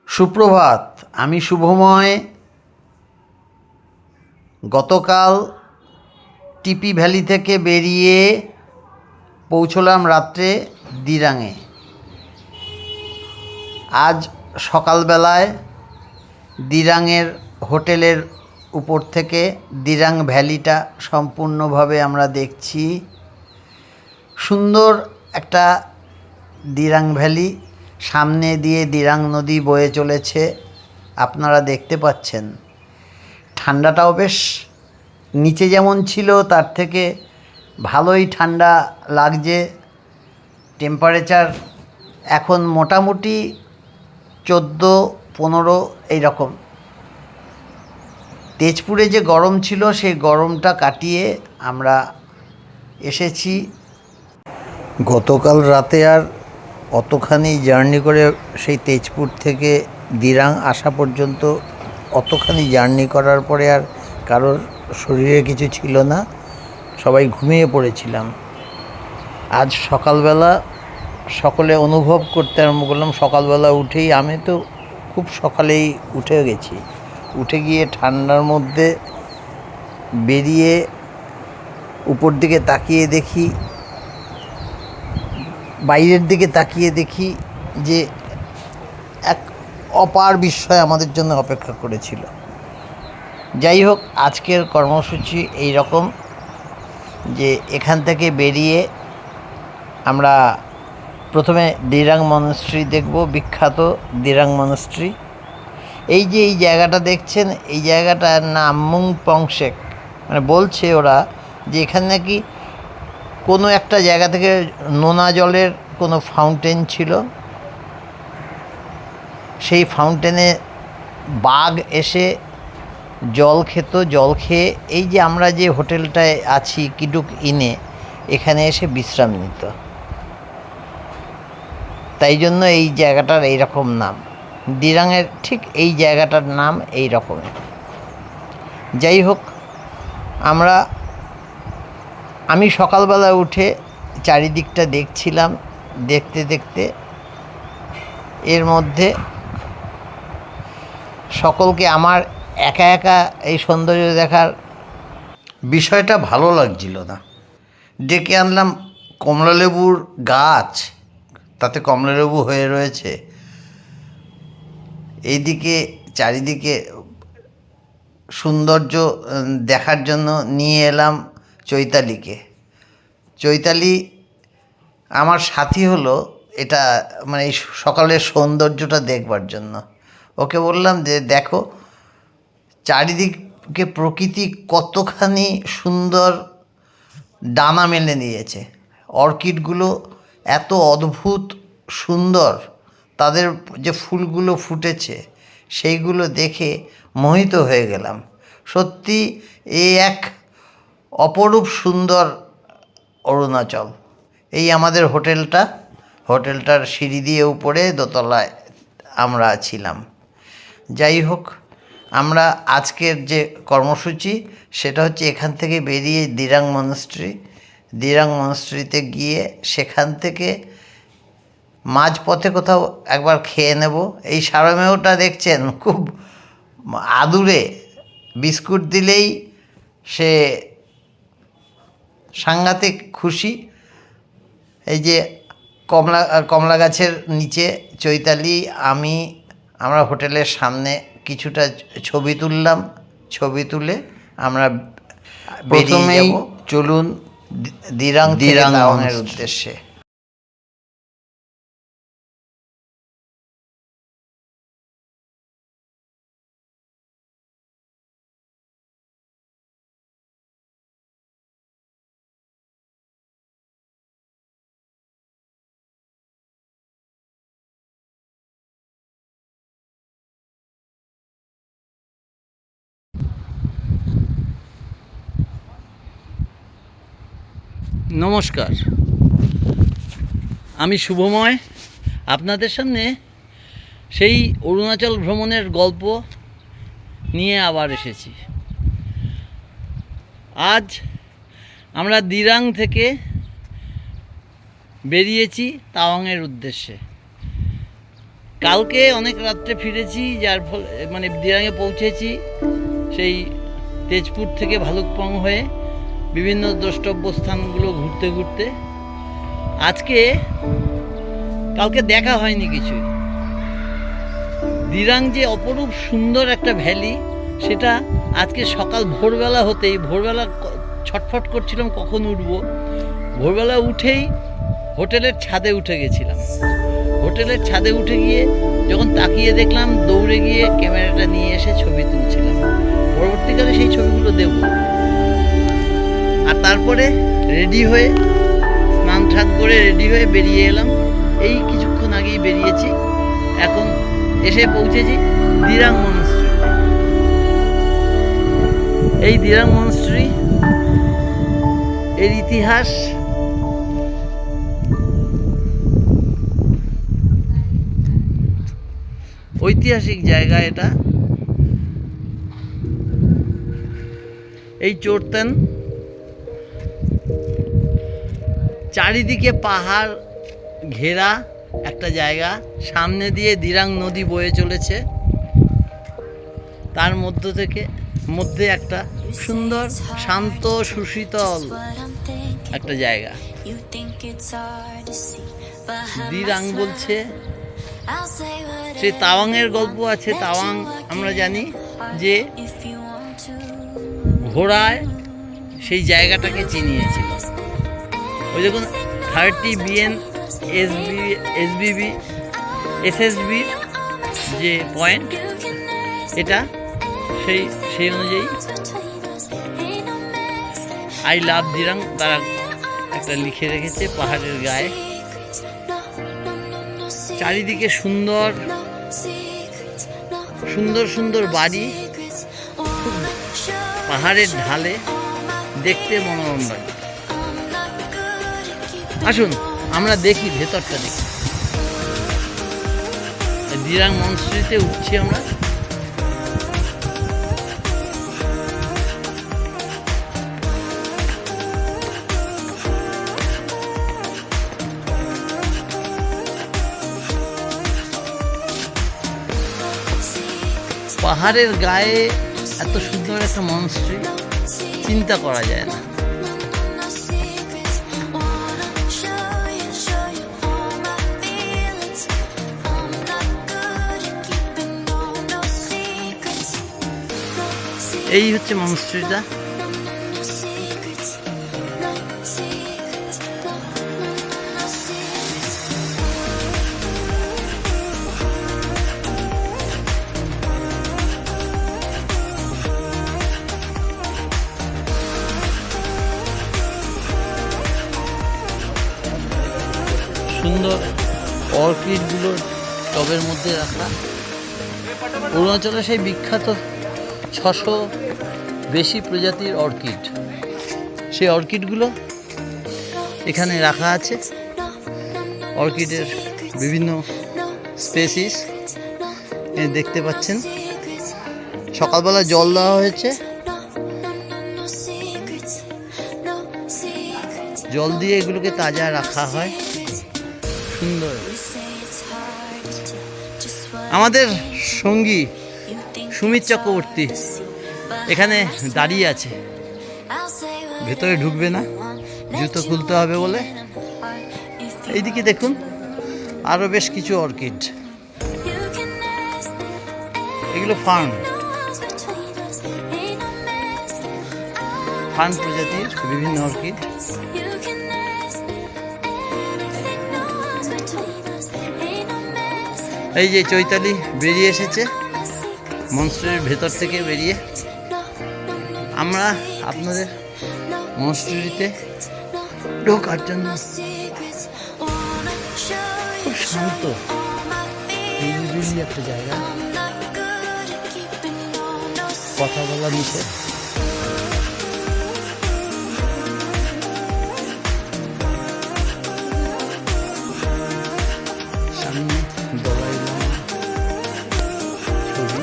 সুপ্রভাত। আমি শুভময়। গতকাল টিপি ভ্যালি থেকে বেরিয়ে পৌঁছলাম রাত্রে দিরাঙে। আজ সকালবেলায় দিরাঙের হোটেলের উপর থেকে দিরাং ভ্যালিটা সম্পূর্ণভাবে আমরা দেখছি। সুন্দর একটা দিরাং ভ্যালি, সামনে দিয়ে দিরাং নদী বয়ে চলেছে, আপনারা দেখতে পাচ্ছেন। ঠান্ডাটাও বেশ নিচে যেমন ছিল তার থেকে ভালোই ঠান্ডা লাগছে। টেম্পারেচার এখন মোটামুটি 14-15 এইরকম। তেজপুরে যে গরম ছিল সেই গরমটা কাটিয়ে আমরা এসেছি। গতকাল রাতে আর অতখানি জার্নি করে সেই তেজপুর থেকে দিরাং আসা পর্যন্ত অতখানি জার্নি করার পরে আর কারোর শরীরে কিছু ছিল না, সবাই ঘুমিয়ে পড়েছিলাম। আজ সকালবেলা সকলে অনুভব করতে আরম্ভ করলাম। সকালবেলা উঠেই, আমি তো খুব সকালেই উঠে গেছি, উঠে গিয়ে ঠান্ডার মধ্যে বেরিয়ে উপর দিকে তাকিয়ে দেখি, বাইরের দিকে তাকিয়ে দেখি যে এক অপার বিস্ময় আমাদের জন্য অপেক্ষা করেছিল। যাই হোক, আজকের কর্মসূচি এই রকম যে এখান থেকে বেরিয়ে আমরা প্রথমে দিরাং মনাস্ট্রি দেখব, বিখ্যাত দিরাং মনাস্ট্রি। এই যে এই জায়গাটা দেখছেন, এই জায়গাটার নাম মুং পংশেক। মানে বলছে ওরা যে এখানে নাকি কোনো একটা জায়গা থেকে নোনা জলের কোনো ফাউন্টেন ছিল, সেই ফাউন্টেনে বাঘ এসে জল খেত, জল খেয়ে এই যে আমরা যে হোটেলটায় আছি কিডুক ইনে, এখানে এসে বিশ্রাম নিত। তাই জন্য এই জায়গাটার এই রকম নাম। দিরাংয়ের ঠিক এই জায়গাটার নাম এই রকমের। যাই হোক, আমি সকালবেলা উঠে চারিদিকটা দেখছিলাম। দেখতে দেখতে এর মধ্যে সকলকে আমার একা একা এই সৌন্দর্য দেখার বিষয়টা ভালো লাগছিল না। ডেকে আনলাম কমলালেবুর গাছ, তাতে কমলালেবু হয়ে রয়েছে। এইদিকে চারিদিকে সৌন্দর্য দেখার জন্য নিয়ে এলাম চৈতালিকে। চৈতালি আমার সাথী হলো এটা, মানে এই সকালের সৌন্দর্যটা দেখবার জন্য। ওকে বললাম যে দেখো চারিদিকে প্রকৃতি কতখানি সুন্দর ডানা মেলে নিয়েছে। অর্কিডগুলো এত অদ্ভুত সুন্দর, তাদের যে ফুলগুলো ফুটেছে সেইগুলো দেখে মোহিত হয়ে গেলাম। সত্যি এক অপরূপ সুন্দর অরুণাচল। এই আমাদের হোটেলটার সিঁড়ি দিয়ে উপরে দোতলায় আমরা ছিলাম। যাই হোক, আমরা আজকের যে কর্মসূচি সেটা হচ্ছে এখান থেকে বেরিয়ে দিরাং মনাস্ট্রিতে গিয়ে সেখান থেকে মাঝপথে কোথাও একবার খেয়ে নেব। এই সারমেয়টা দেখছেন, খুব আদুরে, বিস্কুট দিলেই সে সাংঘাতিক খুশি। এই যে কমলা গাছের নিচে চৈতালি, আমরা হোটেলের সামনে কিছুটা ছবি তুললাম। ছবি তুলে আমরা বেরিয়ে যাব। চলুন দিরাং তাওয়াংয়ের উদ্দেশ্যে। নমস্কার, আমি শুভময়। আপনাদের সামনে সেই অরুণাচল ভ্রমণের গল্প নিয়ে আবার এসেছি। আজ আমরা দিরাং থেকে বেরিয়েছি তাওয়াংয়ের উদ্দেশ্যে। কালকে অনেক রাত্রে ফিরেছি, যার ফলে মানে দিরাঙে পৌঁছেছি সেই তেজপুর থেকে ভালুকপং হয়ে বিভিন্ন দ্রষ্টব্য স্থানগুলো ঘুরতে ঘুরতে। কালকে দেখা হয়নি কিছুই। দিরাং যে অপরূপ সুন্দর একটা ভ্যালি, সেটা আজকে সকাল ভোরবেলা ছটফট করছিলাম কখন উঠবো। ভোরবেলা উঠেই হোটেলের ছাদে উঠে গেছিলাম। হোটেলের ছাদে উঠে গিয়ে যখন তাকিয়ে দেখলাম, দৌড়ে গিয়ে ক্যামেরাটা নিয়ে এসে ছবি তুলছিলাম। পরবর্তীকালে সেই ছবিগুলো দেব। আর তারপরে রেডি হয়ে স্নান টান করে রেডি হয়ে বেরিয়ে এলাম। এই কিছুক্ষণ আগেই বেরিয়েছি, এখন এসে পৌঁছেছি দিরাং মনস্ট্রি। এই দিরাং মনস্ট্রি এর ইতিহাস ঐতিহাসিক জায়গা এটা। এই চোরতেন, চারিদিকে পাহাড় ঘেরা একটা জায়গা, সামনে দিয়ে দিরাং নদী বয়ে চলেছে, তার মধ্যে একটা সুন্দর শান্ত সুশীতল একটা জায়গা। দিরাং বলছে, সেই তাওয়াংয়ের গল্প আছে। তাওয়াং আমরা জানি যে ঘোড়ায় সেই জায়গাটাকে চিনিয়েছিল। ওই দেখুন 30 BN SSB যে পয়েন্ট, এটা সেই অনুযায়ী আই লাভ দিরাং তারা একটা লিখে রেখেছে পাহাড়ের গায়ে। চারিদিকে সুন্দর সুন্দর সুন্দর বাড়ি, পাহাড়ের ঢালে, দেখতে মনোরম বাড়ি। আসুন আমরা দেখি, ভেতরটা দেখি। দিরাং মনস্ট্রিতে উঠছি আমরা। পাহাড়ের গায়ে এত সুন্দর একটা মনস্ট্রি চিন্তা করা যায় না। এই হচ্ছে মনস্ট্রিটা। সুন্দর অর্কিডগুলো টবের মধ্যে রাখা। অরুণাচলের সেই বিখ্যাত 600 বেশি প্রজাতির অর্কিড, সেই অর্কিডগুলো এখানে রাখা আছে। অর্কিডের বিভিন্ন স্পেসিস দেখতে পাচ্ছেন। সকালবেলা জল দেওয়া হয়েছে, জল দিয়ে এগুলোকে তাজা রাখা হয়। সুন্দর। আমাদের সঙ্গী সুমিত চক্রবর্তী এখানে দাঁড়িয়ে আছে, ভেতরে ঢুকবে না, জুতো খুলতে হবে বলে। এইদিকে দেখুন আরো বেশ কিছু অর্কিড, এগুলো ফার্ন প্রজাতির বিভিন্ন অর্কিড। এই যে চৈতালি বেরিয়ে এসেছে মনস্ট্রির ভেতর থেকে বেরিয়ে। আমরা আপনাদের মনস্ট্রিতে ঢোকার জন্য, খুব শান্ত নিরিবিলি একটা জায়গা, কথা বলা নিষেধ। সামনে দলাই লামা ছবি।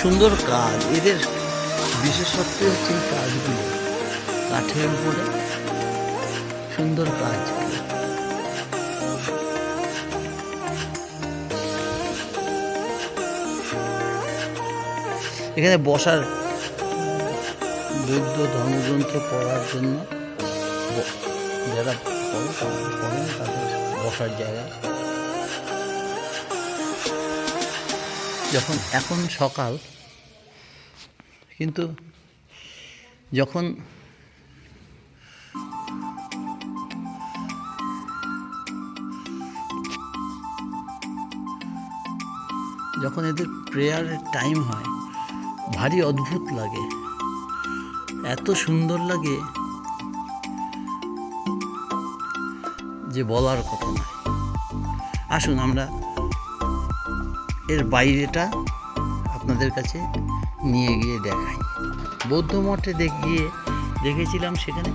সুন্দর কাজ। এদের বিশেষত্ব হচ্ছে এই কাজগুলো, কাঠের উপরে সুন্দর কাজ। এখানে বসার, বৌদ্ধ ধর্মগ্রন্থ পড়ার জন্য যারা পড়েন তাদের বসার জায়গা। এখন সকাল, কিন্তু যখন এদের প্রেয়ারের টাইম হয়, ভারী অদ্ভুত লাগে, এত সুন্দর লাগে যে বলার কথা নয়। আসুন আমরা এর বাইরেটা আপনাদের কাছে নিয়ে গিয়ে দেখাই। বৌদ্ধ মঠে গিয়ে দেখেছিলাম, সেখানে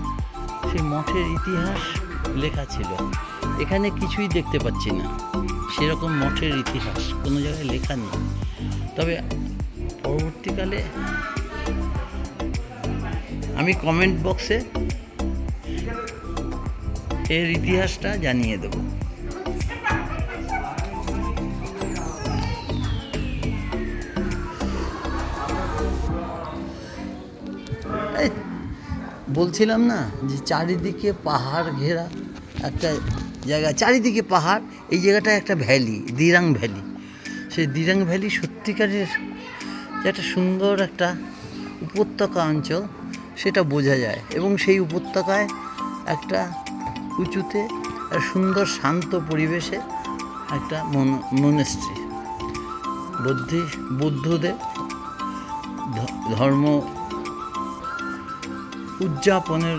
সেই মঠের ইতিহাস লেখা ছিল। এখানে কিছুই দেখতে পাচ্ছি না সেরকম মঠের ইতিহাস, কোনো জায়গায় লেখা নেই। তবে পরবর্তীকালে আমি কমেন্ট বক্সে এর ইতিহাসটা জানিয়ে দেব। বলছিলাম না যে চারিদিকে পাহাড় ঘেরা একটা জায়গা, চারিদিকে পাহাড়। এই জায়গাটা একটা ভ্যালি, দিরাং ভ্যালি। সেই দিরাং ভ্যালি সত্যিকারের যে একটা সুন্দর একটা উপত্যকা অঞ্চল, সেটা বোঝা যায়। এবং সেই উপত্যকায় একটা উঁচুতে সুন্দর শান্ত পরিবেশে একটা মনেস্ট্রি, বৌদ্ধদের ধর্ম উদযাপনের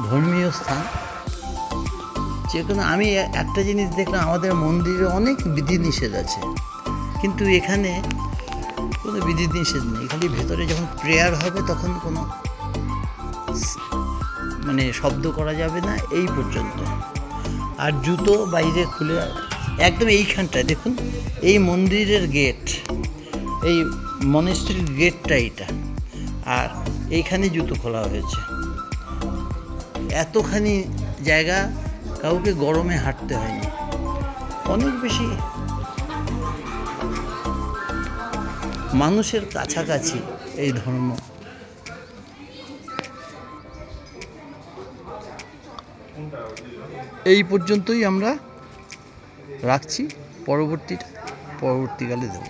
ধর্মীয় স্থান। যেখানে আমি একটা জিনিস দেখলাম, আমাদের মন্দিরে অনেক বিধিনিষেধ আছে, কিন্তু এখানে কোনো বিধিনিষেধ নেই। খালি ভেতরে যখন প্রেয়ার হবে তখন কোনো শব্দ করা যাবে না, এই পর্যন্ত। আর জুতো বাইরে খুলে, একদম এইখানটায় দেখুন, এই মন্দিরের গেট, এই মনেস্ট্রির গেটটা এটা, আর এইখানে জুতো খোলা হয়েছে। এতখানি জায়গা কাউকে গরমে হাঁটতে হয়নি। অনেক বেশি মানুষের কাছাকাছি এই ধর্ম। এই পর্যন্তই আমরা রাখছি, পরবর্তীকালে দেব।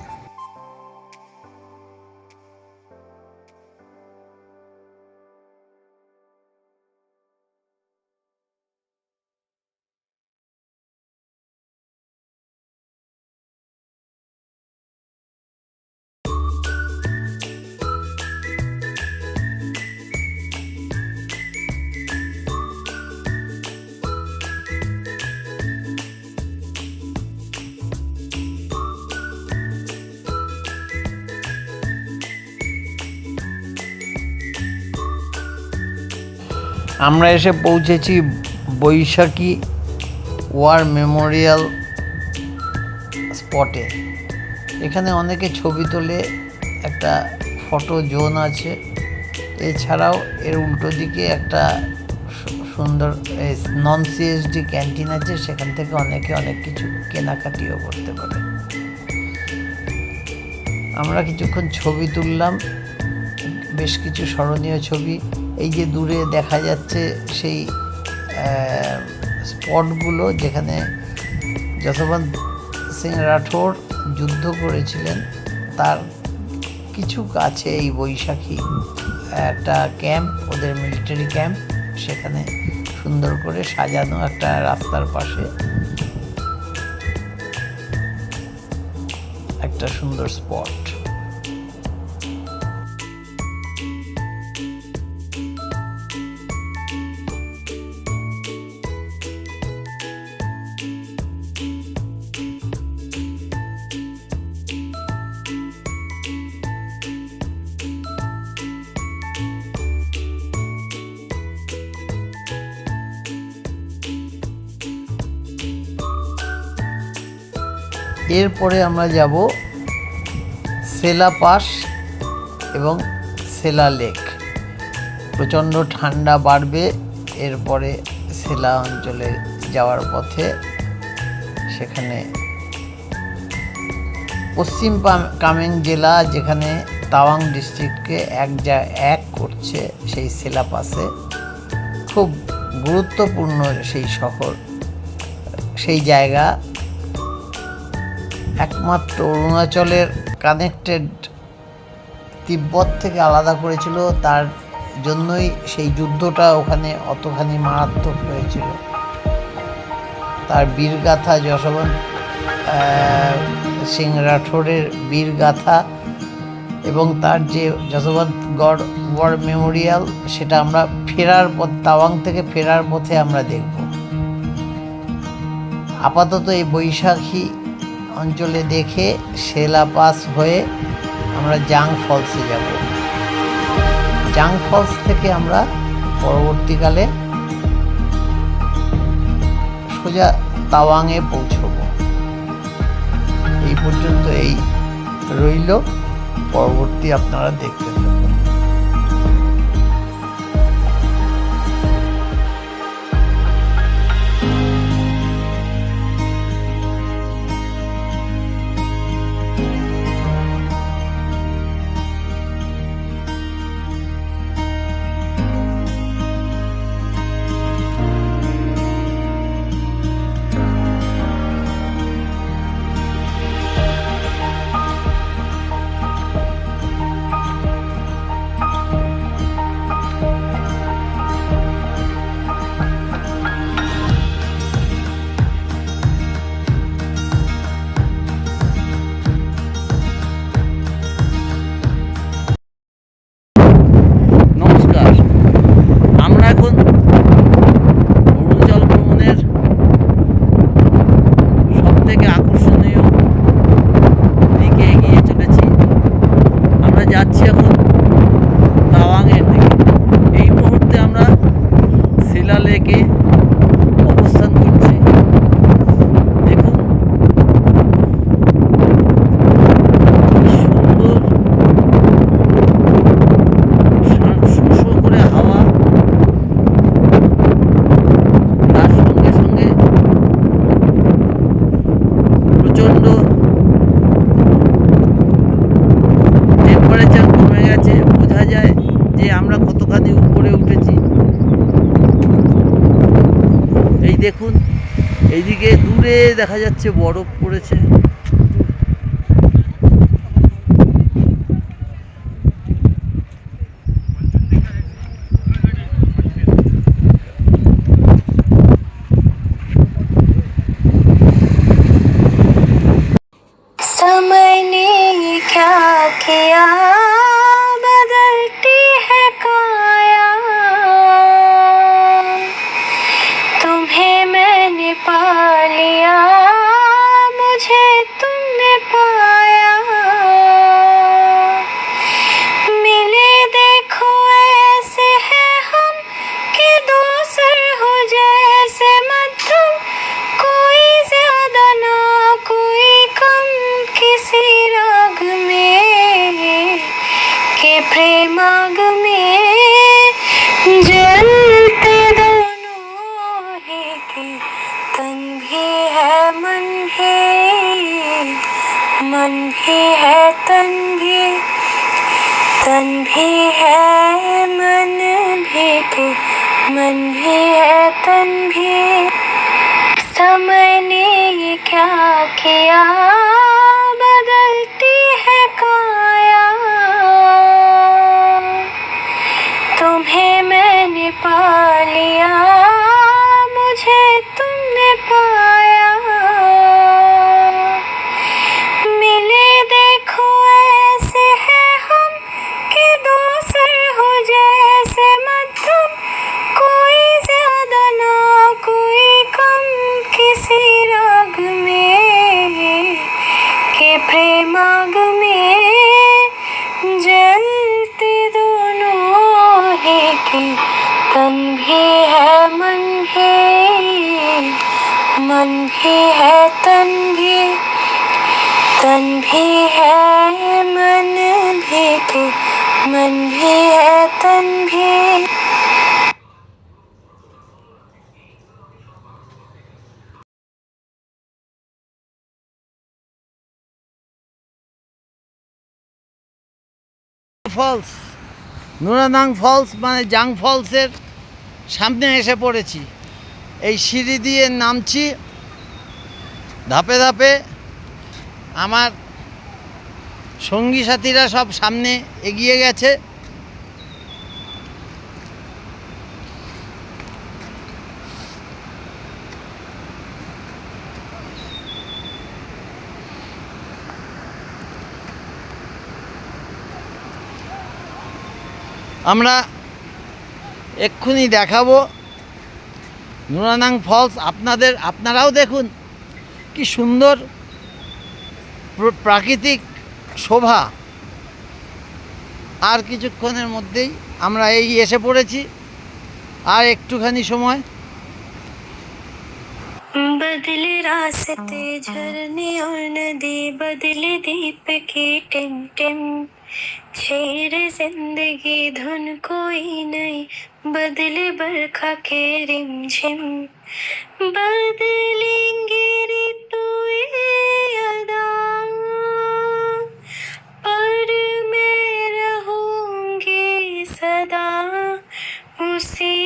আমরা এসে পৌঁছেছি বৈশাখী ওয়ার মেমোরিয়াল স্পটে। এখানে অনেকে ছবি তোলে, একটা ফটো জোন আছে। এছাড়াও এর উল্টো দিকে একটা সুন্দর নন সিএসডি ক্যান্টিন আছে, সেখান থেকে অনেকে অনেক কিছু কেনাকাটিও করতে পারে। আমরা কিছুক্ষণ ছবি তুললাম, বেশ কিছু স্মরণীয় ছবি। এই যে দূরে দেখা যাচ্ছে সেই স্পটগুলো যেখানে যশোবন্ত সিং রাঠোর যুদ্ধ করেছিলেন, তার কিছু কাছে এই বৈশাখী একটা ক্যাম্প, ওদের মিলিটারি ক্যাম্প, সেখানে সুন্দর করে সাজানো একটা রাস্তার পাশে একটা সুন্দর স্পট। এরপরে আমরা যাব সেলা পাস এবং সেলা লেক। প্রচণ্ড ঠান্ডা বাড়বে এরপরে সেলা অঞ্চলে যাওয়ার পথে। সেখানে পশ্চিম কামেং জেলা, যেখানে তাওয়াং ডিস্ট্রিক্টকে এক করছে, সেই সেলা পাসে খুব গুরুত্বপূর্ণ সেই শহর, সেই জায়গা একমাত্র অরুণাচলের কানেক্টেড, তিব্বত থেকে আলাদা করেছিল, তার জন্যই সেই যুদ্ধটা ওখানে অতখানি মারাত্মক হয়েছিল। তার বীরগাথা, যশবন্ত সিং রাঠোরের বীরগাথা এবং তার যে যশবন্তগড় ওয়ার মেমোরিয়াল, সেটা আমরা ফেরার পথ, তাওয়াং থেকে ফেরার পথে আমরা দেখব। আপাতত এই বৈশাখী অঞ্চলে দেখে সেলা পাস হয়ে আমরা জাং ফলসে যাব। জাং ফলস থেকে আমরা পরবর্তীকালে সোজা তাওয়াংয়ে পৌঁছব। এই পর্যন্ত এই রইল, পরবর্তী আপনারা দেখতে থাকুন। নমস্কার, আমরা এখন অরুণাচল ভ্রমণের সবথেকে আকর্ষণীয় দিকে এগিয়ে চলেছি। আমরা যাচ্ছি এখন তাওয়াংয়ের দিকে। এই মুহূর্তে আমরা সেলা লেকে অবস্থান করছি। দেখুন, সুন্দর শো করে হাওয়া, তার সঙ্গে সঙ্গে প্রচণ্ড টেম্পারেচার কমে গেছে। বোঝা যায় যে আমরা কতখানি উপরে উঠেছি। এই দেখুন, এইদিকে দূরে দেখা যাচ্ছে বরফ পড়েছে। समय ने क्या किया, बदलती है काया। तुम्हें मैंने पा लिया, मुझे तुमने पाया। मिले देखो ऐसे है हम कि दो सर हो जैसे मध्यम, कोई ज्यादा ना कोई कम, किसी राग में के प्रेमाग में जलते दोनों ही के तन भी है मन भी, मन भी है तन भी, तन भी है मन भी के मन भी है तन भी। समय ने ये क्या किया, बदलती है काया। तुम्हें मैंने पा लिया, मुझे तुमने पाया। मिले देखो ऐसे है हम कि दो सर हो जैसे मध्यम, कोई ज्यादा ना कोई कम, किसी राग में के प्रेमाग में जलते दोनों ही के तन भी है मन भी, मन भी है तन भी, तन भी है मन मन भी तू मन भी है तन भी। ফলস, নুরানাং ফলস মানে জাং ফলসের সামনে এসে পড়েছি। এই সিঁড়ি দিয়ে নামছি ধাপে ধাপে। আমার সঙ্গী সাথীরা সব সামনে এগিয়ে গেছে। আমরা এক্ষুনি দেখাবো নুরানাং ফলস। আপনারাও দেখুন কি সুন্দর প্রাকৃতিক শোভা। আর কিছুক্ষণের মধ্যেই আমরা এই এসে পড়েছি, আর একটুখানি সময়। बदले रास्ते झरने और नदी, बदले दीप की टिम टिम, शेर जिंदगी धुन कोई नहीं, बदले बरखा के रिम झिम, बदलेंगे ऋतुएं अदा, पर मैं रहूंगी सदा उसी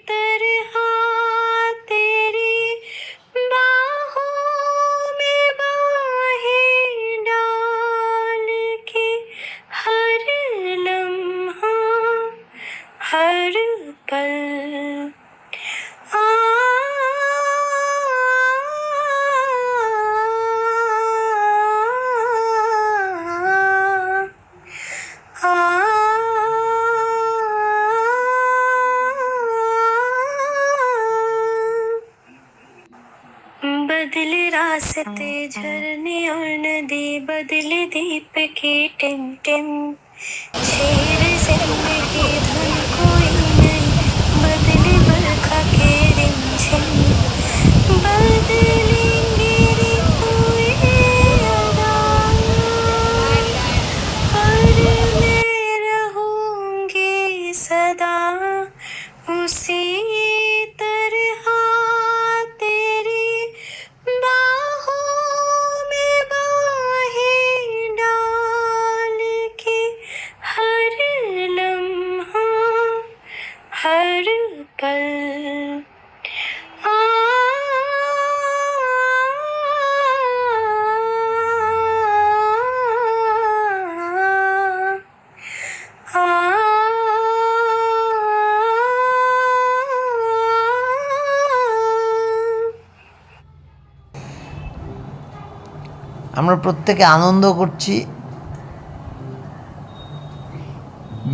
तरह तेरी बाहों में बाहें डाल के, हर लम्हा हर पल आ बदले रास्ते झरने और नदी, बदले दीप की टिम टिम, शेर जिंदगी धुन कोई नहीं, बदले बरखा के रिम झिम, बदलेंगे ऋतुएं अदा, पर मैं रहूंगी सदा उसी तरह तेरी बाहों में बाहें डाल के, हर लम्हा हर पल आ আমরা প্রত্যেকে আনন্দ করছি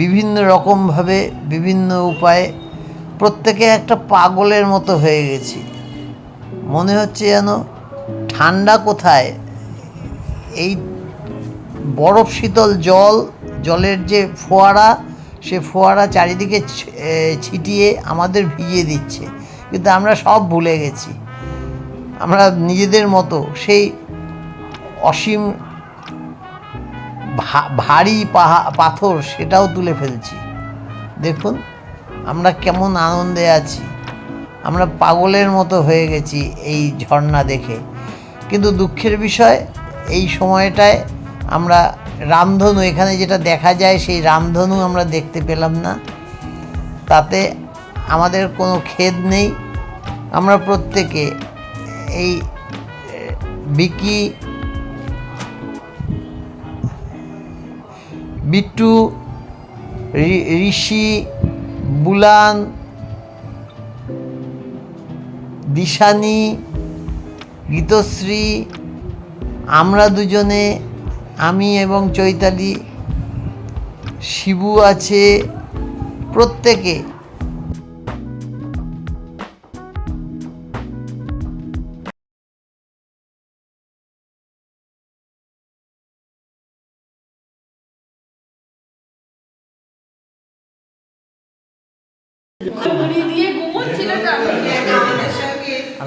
বিভিন্ন রকমভাবে, বিভিন্ন উপায়ে। প্রত্যেকে একটা পাগলের মতো হয়ে গেছি। মনে হচ্ছে যেন ঠান্ডা কোথায়, এই বরফ শীতল জলের যে ফোয়ারা, সে ফোয়ারা চারিদিকে ছিটিয়ে আমাদের ভিজিয়ে দিচ্ছে, কিন্তু আমরা সব ভুলে গেছি। আমরা নিজেদের মতো সেই অসীম ভারী পাথর সেটাও তুলে ফেলছি। দেখুন আমরা কেমন আনন্দে আছি। আমরা পাগলের মতো হয়ে গেছি এই ঝর্ণা দেখে। কিন্তু দুঃখের বিষয়, এই সময়টায় আমরা রামধনু, এখানে যেটা দেখা যায় সেই রামধনু আমরা দেখতে পেলাম না। তাতে আমাদের কোনো খেদ নেই। আমরা প্রত্যেকে এই বিকি, বিট্টু, ঋষি, বুলান, দিশানি, গীতশ্রী, আমরা দুজনে, আমি এবং চৈতালি, শিবু আছে, প্রত্যেকে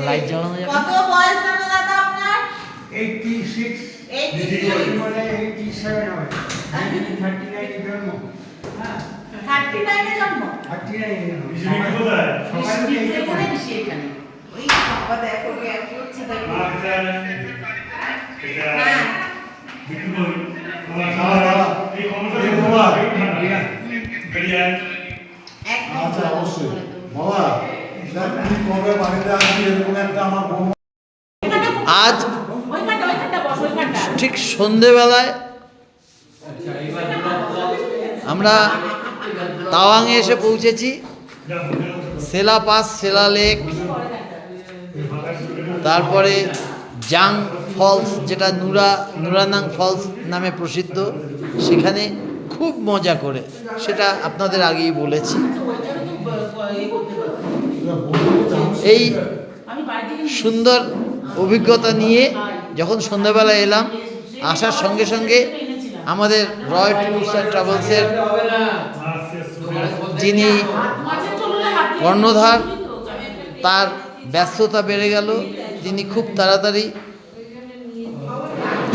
লাইট জ্বালানো যাবে। কত বয়স জানো দাদা আপনার? 86 মানে 87 হয় 1939 এ জন্ম 39 এ জন্ম 39 এ জন্ম সবাই সবাই এখানে বেশি এখানে ওই বাবা দেখো গ্যাপ হচ্ছে দেখো হ্যাঁ আচ্ছা অবশ্যই বাবা দেখ তুই কবে বাড়িতে আসবি এরকম একটা আমার বউ আজ ওইখানটা বস ওইখানটা ঠিক সন্ধেবেলায় আমরা তাওয়াংয়ে এসে পৌঁছেছি। সেলা পাস, সেলা লেক, তারপরে জাং ফলস, যেটা নুরানাং ফলস নামে প্রসিদ্ধ, সেখানে খুব মজা করে, সেটা আপনাদের আগেই বলেছি। এই সুন্দর অভিজ্ঞতা নিয়ে যখন সন্ধ্যাবেলা এলাম, আসার সঙ্গে সঙ্গে আমাদের রয় ট্যুরস অ্যান্ড ট্রাভেলসের যিনি কর্ণধার, তার ব্যস্ততা বেড়ে গেল। তিনি খুব তাড়াতাড়ি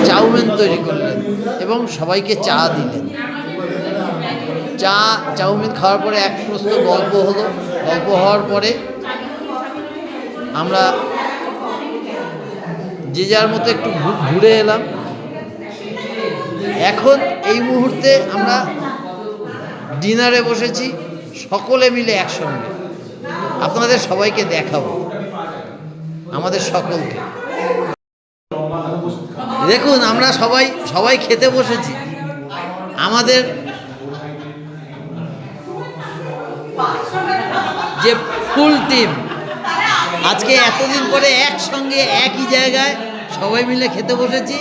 চাউমিন তৈরি করলেন এবং সবাইকে চা দিলেন। চাউমিন খাওয়ার পরে এক প্রস্ত গল্প হলো। গল্প হওয়ার পরে আমরা যে যার মতো একটু ঘুরে এলাম। এখন এই মুহূর্তে আমরা ডিনারে বসেছি সকলে মিলে একসঙ্গে। আপনাদের সবাইকে দেখাবো, আমাদের সকলকে। দেখুন, আমরা সবাই খেতে বসেছি। আমাদের যে ফুল টিম আজকে এতদিন পরে একসঙ্গে একই জায়গায় সবাই মিলে খেতে বসেছি।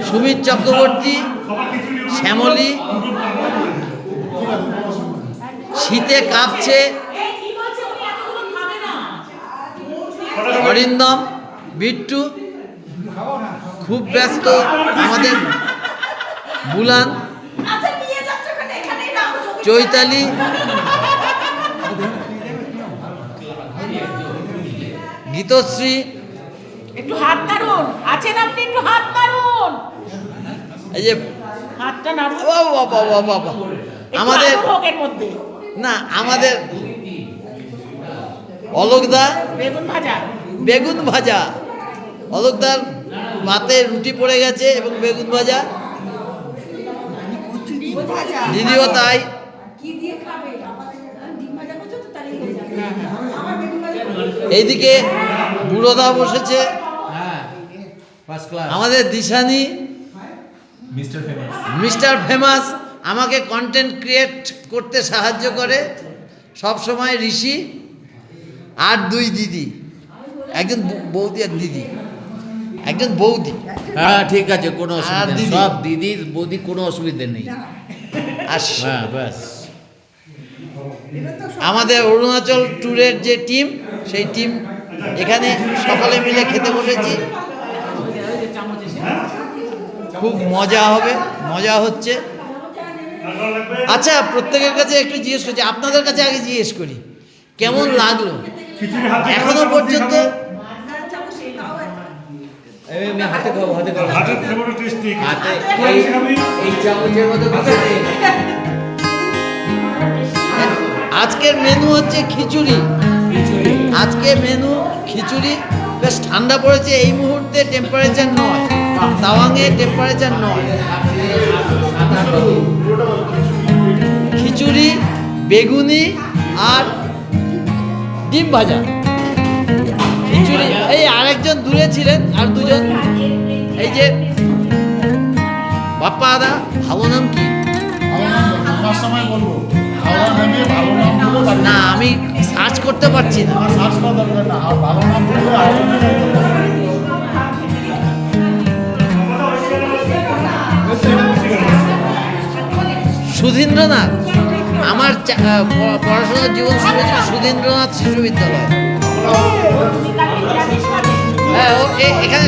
সুমিত চক্রবর্তী, শ্যামলী, শীতে কাঁপছে অরিন্দম, বিট্টু, খুব ব্যস্ত আমাদের বুলান, চৈতালি, গীতশ্রী। একটু হাত নাড়ুন, আছেন আপনি, একটু হাত নাড়ুন, এই যে হাতটা নাড়ুন। বাবা আমাদের ভোগের মধ্যে না, আমাদের অলোকদা বেগুন ভাজা, অলোকদার ভাতে রুটি পড়ে গেছে এবং বেগুন ভাজা, দিদিও তাই। এইদিকে বুড়োদা বসেছে, আমাদের দিশানি, মিস্টার ফেমাস, আমাকে কন্টেন্ট ক্রিয়েট করতে সাহায্য করে সব সময়, ঋষি, আর দুই দিদি, একজন বৌদি আর দিদি, একজন বৌদি। হ্যাঁ ঠিক আছে, কোনো আর অসুবিধা নেই, দিদি। সব দিদি বৌদি, কোনো অসুবিধা নেই। আর হ্যাঁ ব্যাস। আমাদের অরুণাচল ট্যুরের যে টিম, সেই টিম এখানে সকলে মিলে খেতে বসেছি। খুব মজা হবে, মজা হচ্ছে। আচ্ছা, প্রত্যেকের কাছে একটু জিজ্ঞেস করছি, আপনাদের কাছে আগে জিজ্ঞেস করি, কেমন লাগলো এখনো পর্যন্ত? হাতে খাবো, হাতে খাবো, হাতের ফ্লেভারটা টেস্টি। হাতে এই চামচের মতো কিছু নেই। আজকের মেনু হচ্ছে খিচুড়ি। আজকে মেনু খিচুড়ি। বেশ ঠান্ডা পড়েছে এই মুহূর্তে, টেম্পারেচার 9, তাওয়াংয়ে টেম্পারেচার 9। খিচুড়ি, বেগুনি আর ডিম ভাজা। খিচুড়ি, এই আরেকজন দূরে ছিলেন, আর দুজন, এই যে বাপ্পা দা, ভালো নাম কি? আমার সময় বলবো ভালো নামে ভালো নাম বলে বাড়ি না, আমি সার্চ করতে পারছি না। আমার সার্চ করা দরকার না, আর ভালো নাম বলে সুধীন্দ্রনাথ, আমার পড়াশোনার জীবন শুরু হয়েছিল সুধীন্দ্রনাথ শিশু বিদ্যালয়। হ্যাঁ, এখানে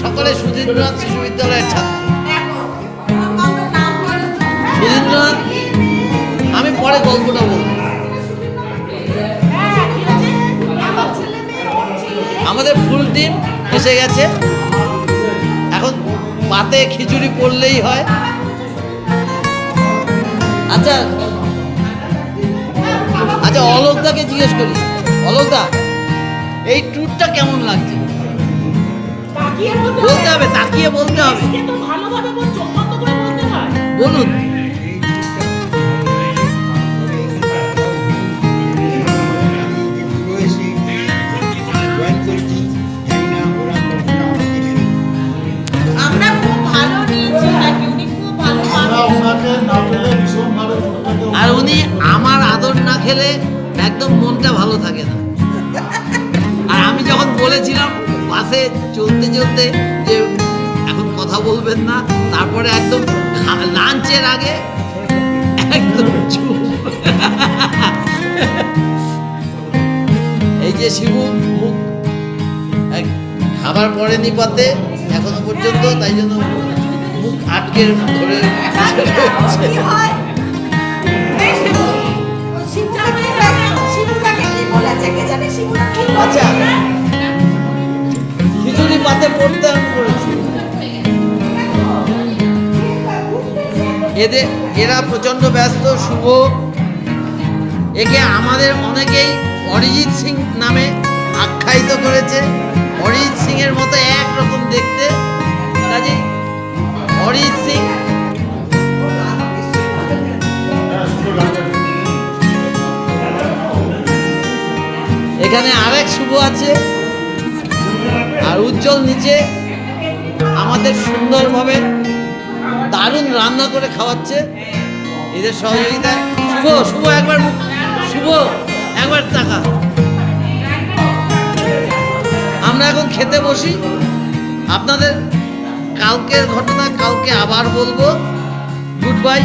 সকলে সুধীন্দ্রনাথ শিশু বিদ্যালয়ের ছাত্র। সুধীন্দ্রনাথ, আমি পরে গল্পটা বলবো। আমাদের ফুল টিম এসে গেছে। এখন পাতে খিচুড়ি পড়লেই হয়। আচ্ছা আচ্ছা, অলোকদাকে জিজ্ঞেস করি। অলোকদা, এই ট্যুরটা কেমন লাগছে? তাকিয়ে বলতে হবে, তাকিয়ে বলতে হবে। আজকে তো ভালোভাবে বল, চোখ বন্ধ করে বলতে হয়। বলুন। আমরা খুব ভালো নিয়েছি নাকি, উনি খুব ভালো আমরা ওনাকে না পেলে ভীষণভাবে ছোটখাটো আর উনি আমার আদর না খেলে একদম মনটা ভালো থাকে না। আর আমি যখন বলেছিলাম বাসে চলতে চলতে যে এখন কথা বলবেন না, তারপরে একদম লাঞ্চের আগে একদম চুপ। এই যে শিবু মুখ খাবার পরেনি পাতে এখনো পর্যন্ত, তাই জন্য মুখ আটকে ধরে কি হয়? এই শিবু, শিবুটাকে কি বলেছে কে জানে? শিবুটা কি বলেছে? আচ্ছা, খিচুড়ি পাতে পড়তে আমি করেছি। এরা প্রচন্ড ব্যস্ত। শুভ, একে আমাদের অনেকেই অরিজিৎ সিং নামে আখ্যায়িত করেছে। অরিজিৎ সিং এর মতো একরকম দেখতে, কাজে অরিজিৎ সিং। এখানে আরেক শুভ আছে, আর উজ্জ্বল নিচে আমাদের সুন্দরভাবে দারুণ রান্না করে খাওয়াচ্ছে এদের সহযোগিতায়। শুভ, শুভ একবার শুভ একবার টাকা। আমরা এখন খেতে বসি। আপনাদের কালকের ঘটনা কালকে আবার বলবো। Good bye.